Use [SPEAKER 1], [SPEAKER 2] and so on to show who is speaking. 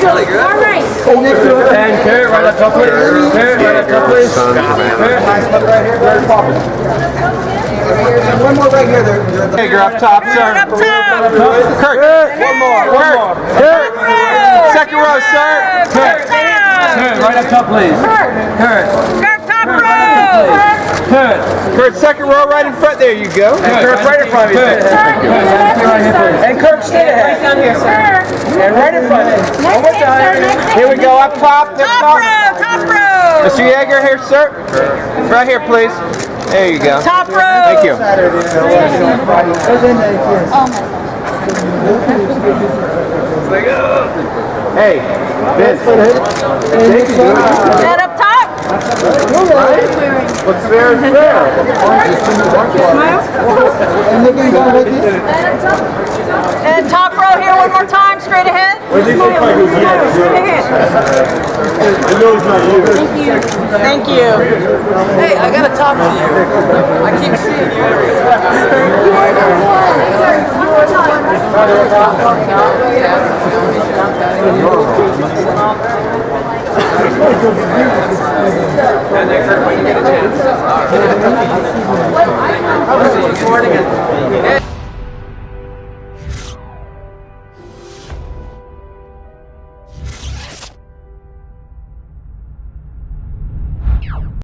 [SPEAKER 1] All right.
[SPEAKER 2] And carrot right up top, please. Carrot right up top, please. Right here, very popular. One more right here. Yaeger up top, sir.
[SPEAKER 1] Up top.
[SPEAKER 2] Kurt, one more. Kurt. Second row, sir. Kurt. Right up top, please. Kurt.
[SPEAKER 1] Top row.
[SPEAKER 2] Kurt, second row right in front. There you go. Kurt, right in front of you. And Kurt, stay ahead.
[SPEAKER 1] Right down here, sir.
[SPEAKER 2] And right in front of you. One more time. Here we go, up top.
[SPEAKER 1] Top row.
[SPEAKER 2] Mr. Yaeger here, sir. Right here, please. There you go.
[SPEAKER 1] Top row.
[SPEAKER 2] Thank you. Hey, Vince.
[SPEAKER 1] Head up top.
[SPEAKER 2] What's fair is fair.
[SPEAKER 1] And top row here one more time, straight ahead. Straight ahead. Thank you.
[SPEAKER 3] Hey, I gotta talk to you. I keep seeing you everywhere.